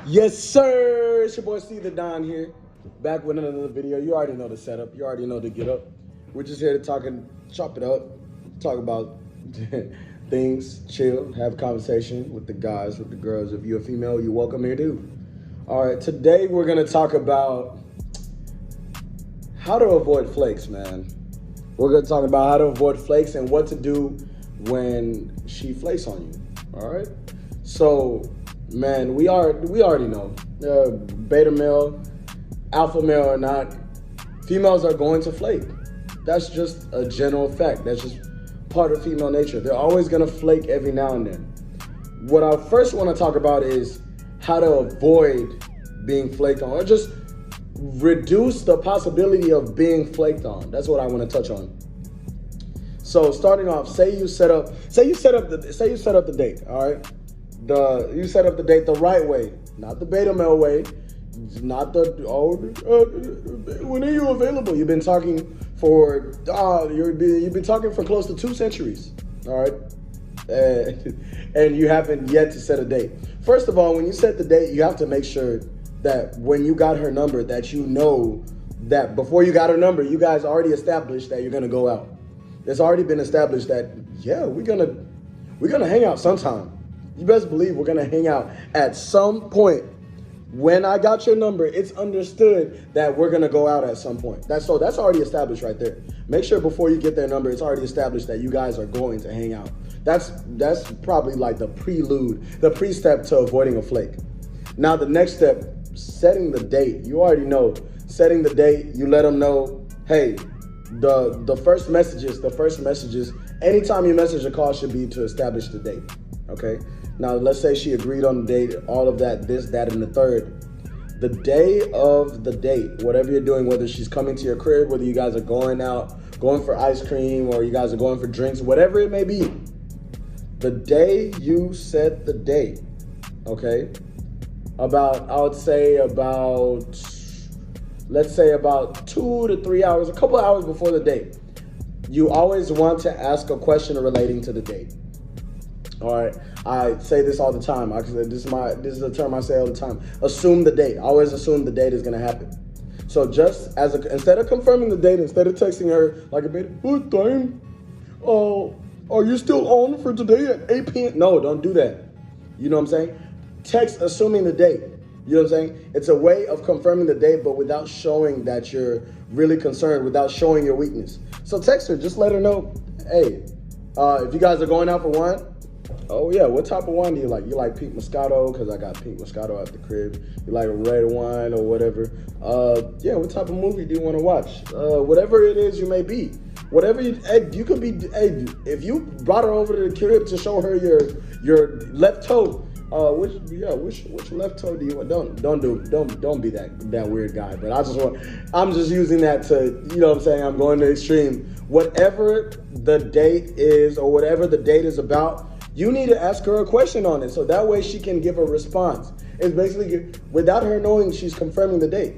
Yes, sir. It's your boy C the Don here, back with another video. You already know the setup. You already know the get up. We're just here to talk and chop it up, talk about things, chill, have a conversation with the guys, with the girls. If you're a female, you're welcome here too. All right, today we're gonna talk about how to avoid flakes, man. We're gonna talk about how to avoid flakes and what to do when she flakes on you. All right, so. Man, we already know. Beta male, alpha male or not, females are going to flake. That's just a general fact. That's just part of female nature. They're always gonna flake every now and then. What I first want to talk about is how to avoid being flaked on, or just reduce the possibility of being flaked on. That's what I want to touch on. So starting off, say you set up the date. All right. You set up the date the right way, not the beta male way, not the when are you available? You've been talking for you've been talking for close to 2 centuries, all right, and you haven't yet to set a date. First of all, when you set the date, you have to make sure that when you got her number, that you know that before you got her number, you guys already established that you're gonna go out. It's already been established that we're gonna hang out sometime. You best believe we're gonna hang out at some point. When I got your number, it's understood that we're gonna go out at some point. That's already established right there. Make sure before you get their number, it's already established that you guys are going to hang out. That's probably like the prelude, the pre-step to avoiding a flake. Now the next step, setting the date. You already know. Setting the date, you let them know, hey, the first messages, anytime you message a call should be to establish the date. Okay. Now, let's say she agreed on the date, all of that, this, that, and the third. The day of the date, whatever you're doing, whether she's coming to your crib, whether you guys are going out, going for ice cream, or you guys are going for drinks, whatever it may be, the day you set the date, okay, let's say about 2 to 3 hours, a couple hours before the date, you always want to ask a question relating to the date. All right, I say this all the time. This is a term I say all the time. Assume the date. I always assume the date is gonna happen. So just instead of confirming the date, instead of texting her like a bit, what time? Are you still on for today at 8 p.m.? No, don't do that. You know what I'm saying? Text assuming the date. You know what I'm saying? It's a way of confirming the date, but without showing that you're really concerned, without showing your weakness. So text her. Just let her know, hey, if you guys are going out for wine. Oh yeah, what type of wine do you like? You like pink Moscato, because I got pink Moscato at the crib. You like a red wine or whatever. Yeah, what type of movie do you want to watch? Whatever it is you may be. Whatever you could be, if you brought her over to the crib to show her your left toe, which left toe do you want? Don't be that weird guy. But I'm just using that to, you know what I'm saying? I'm going to the extreme. Whatever the date is or whatever the date is about, you need to ask her a question on it, so that way she can give a response. It's basically without her knowing she's confirming the date.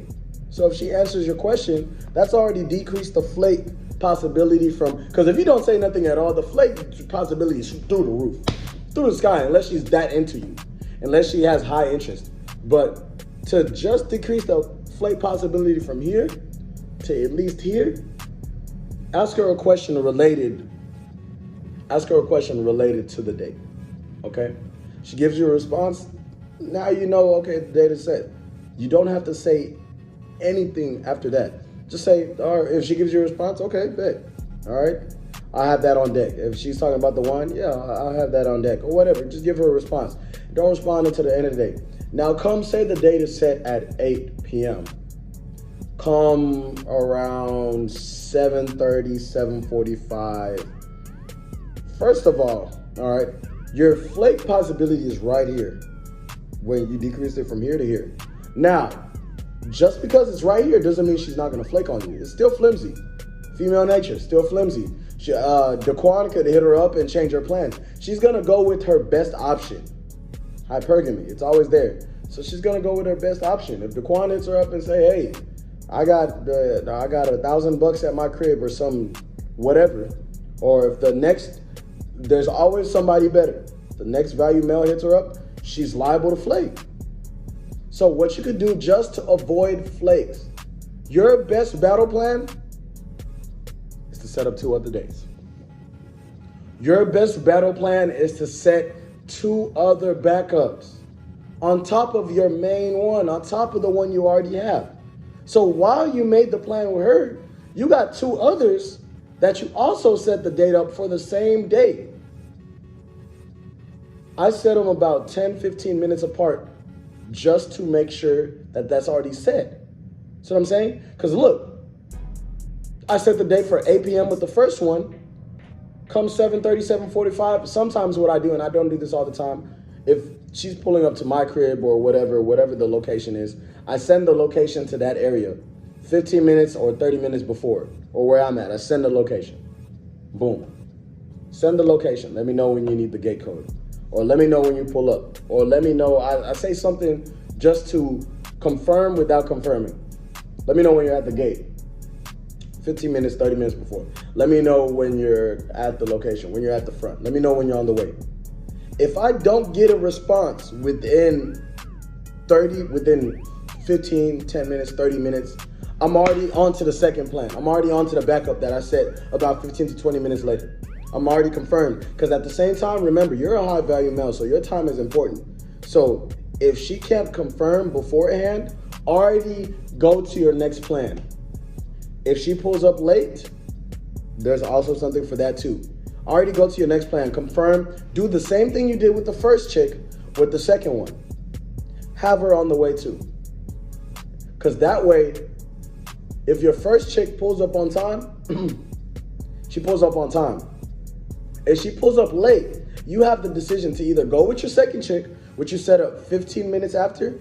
So if she answers your question, that's already decreased the flake possibility because if you don't say nothing at all, the flake possibility is through the roof, through the sky, unless she's that into you, unless she has high interest. But to just decrease the flake possibility from here to at least here, ask her a question related to the date, okay? She gives you a response. Now you know, okay, the date is set. You don't have to say anything after that. Just say, or if she gives you a response, okay, bet. All right, I have that on deck. If she's talking about the wine, yeah, I'll have that on deck or whatever. Just give her a response. Don't respond until the end of the day. Now come say the date is set at 8 p.m. Come around 7:30, 7:45. First of all right, your flake possibility is right here when you decrease it from here to here. Now, just because it's right here doesn't mean she's not gonna flake on you. It's still flimsy. Female nature, still flimsy. Daquan could hit her up and change her plans. She's gonna go with her best option. Hypergamy, it's always there. So she's gonna go with her best option. If Daquan hits her up and say, hey, I got $1,000 at my crib or some whatever, or if there's always somebody better. The next value male hits her up, she's liable to flake. So what you could do just to avoid flakes, your best battle plan is to set up 2 other dates. Your best battle plan is to set 2 other backups on top of your main one, on top of the one you already have. So while you made the plan with her, you got 2 others that you also set the date up for the same day. I set them about 10, 15 minutes apart just to make sure that that's already set. See what I'm saying? Because look, I set the date for 8 p.m. with the first one. Come 7:30, 7:45, sometimes what I do, and I don't do this all the time, if she's pulling up to my crib or whatever the location is, I send the location to that area 15 minutes or 30 minutes before, or where I'm at. I send the location. Boom. Send the location. Let me know when you need the gate code. Or let me know when you pull up. Or let me know, I say something just to confirm without confirming. Let me know when you're at the gate. 15 minutes, 30 minutes before. Let me know when you're at the location, when you're at the front. Let me know when you're on the way. If I don't get a response within 15, 10 minutes, 30 minutes, I'm already on to the second plan. I'm already on to the backup that I set about 15 to 20 minutes later. I'm already confirmed. Because at the same time, remember, you're a high value male, so your time is important. So if she can't confirm beforehand, already go to your next plan. If she pulls up late, there's also something for that too. Already go to your next plan, confirm, do the same thing you did with the first chick with the second one. Have her on the way too. Because that way, if your first chick pulls up on time, she pulls up on time. If she pulls up late, you have the decision to either go with your second chick, which you set up 15 minutes after.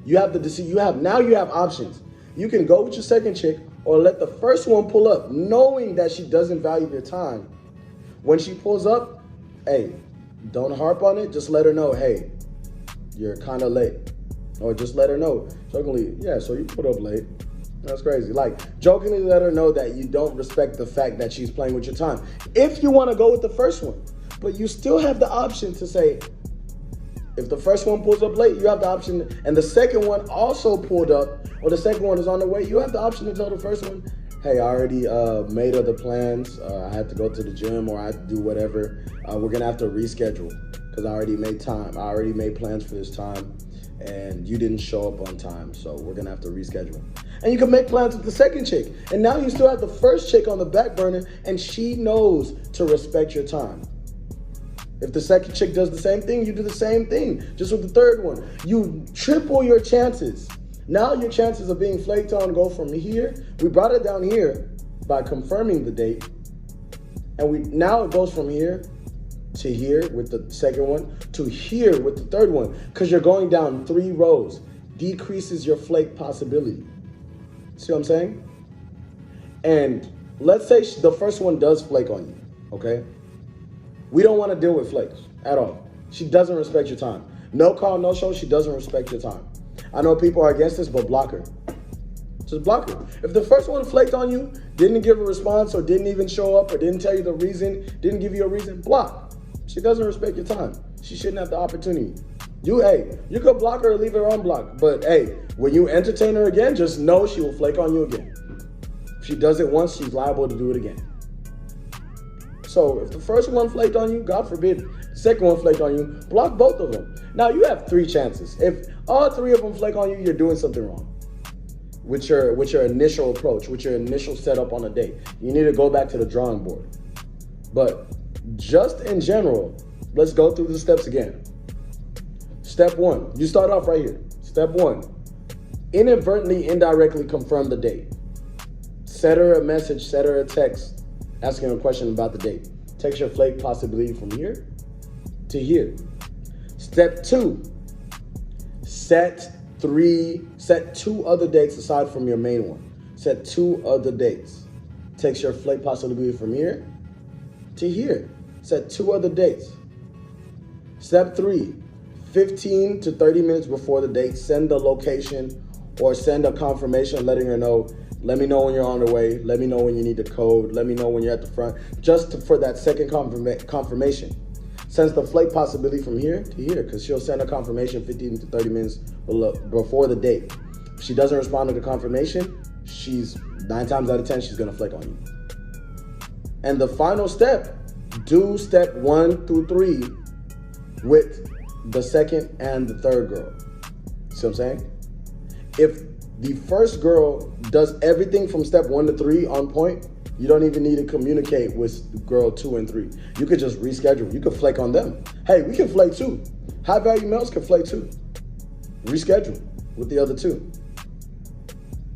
You have the decision. Now you have options. You can go with your second chick or let the first one pull up, knowing that she doesn't value your time. When she pulls up, hey, don't harp on it. Just let her know, hey, you're kind of late. Or just let her know, jokingly, yeah, so you put up late. That's crazy. Like, jokingly let her know that you don't respect the fact that she's playing with your time. If you want to go with the first one, but you still have the option to say, if the first one pulls up late, you have the option, and the second one also pulled up, or the second one is on the way, you have the option to tell the first one, hey, I already made other plans. I had to go to the gym or I had to do whatever. We're going to have to reschedule because I already made time. I already made plans for this time and you didn't show up on time. So we're going to have to reschedule. And you can make plans with the second chick. And now you still have the first chick on the back burner and she knows to respect your time. If the second chick does the same thing, you do the same thing. Just with the third one. You triple your chances. Now your chances of being flaked on go from here. We brought it down here by confirming the date. And now it goes from here to here with the second one to here with the third one. Because you're going down 3 rows. Decreases your flake possibility. See what I'm saying? And let's say the first one does flake on you, okay? We don't want to deal with flakes at all. She doesn't respect your time. No call, no show, she doesn't respect your time. I know people are against this, but block her. Just block her. If the first one flaked on you, didn't give a response or didn't even show up or didn't tell you the reason, didn't give you a reason, block. She doesn't respect your time. She shouldn't have the opportunity. You could block her or leave her unblocked, but hey, when you entertain her again, just know she will flake on you again. If she does it once, she's liable to do it again. So if the first one flaked on you, God forbid, the second one flaked on you, block both of them. Now you have 3 chances. If all 3 of them flake on you, you're doing something wrong with your initial approach, with your initial setup on a date. You need to go back to the drawing board. But just in general, let's go through the steps again. Step 1, you start off right here. Step 1, inadvertently, indirectly confirm the date. Set her a message, set her a text, asking a question about the date. Text your flake possibility from here to here. Step 2, set 2 other dates aside from your main one. Set 2 other dates. Text your flake possibility from here to here. Set 2 other dates. Step 3, 15 to 30 minutes before the date, send the location or send a confirmation letting her know, let me know when you're on the way, let me know when you need the code, let me know when you're at the front, just for that second confirmation. sends the flake possibility from here to here, because she'll send a confirmation 15 to 30 minutes before the date. If she doesn't respond to the confirmation, she's 9 times out of 10, she's gonna flake on you. And the final step, do step 1 through 3 with the second and the third girl. See what I'm saying? If the first girl does everything from step 1 to 3 on point, you don't even need to communicate with girl 2 and 3. You could just reschedule. You could flake on them. Hey, we can flake too. High value males can flake too. Reschedule with the other 2.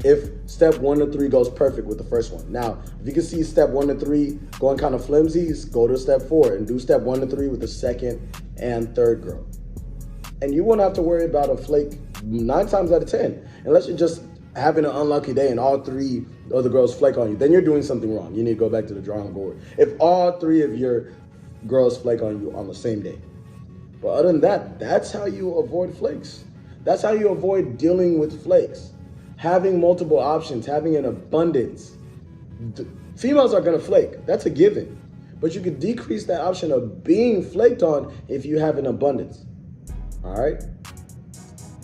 If step 1 to 3 goes perfect with the first one. Now, if you can see step 1 to 3 going kind of flimsy, go to step 4 and do step 1 to 3 with the second and third girl. And you won't have to worry about a flake 9 times out of 10, unless you're just having an unlucky day and all 3 other girls flake on you. Then you're doing something wrong. You need to go back to the drawing board. If all 3 of your girls flake on you on the same day. But other than that, that's how you avoid flakes. That's how you avoid dealing with flakes. Having multiple options, having an abundance. Females are gonna flake, that's a given. But you could decrease that option of being flaked on if you have an abundance. All right?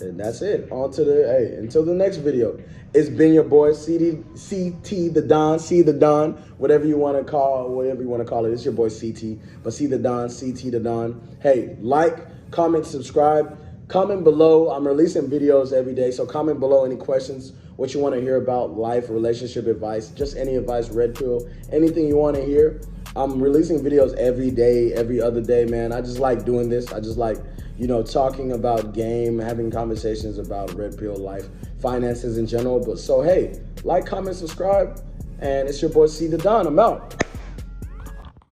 And that's it. On to the, until the next video. It's been your boy, CT the Don, C the Don, whatever you want to call it. It's your boy CT, but C the Don, CT the Don. Hey, like, comment, subscribe. Comment below. I'm releasing videos every day, so comment below any questions, what you want to hear about life, relationship advice, just any advice, red pill, anything you want to hear. I'm releasing videos every day, every other day, man. I just like doing this. I just like, talking about game, having conversations about red pill life, finances in general. But so, hey, like, comment, subscribe, and it's your boy C the Don. I'm out.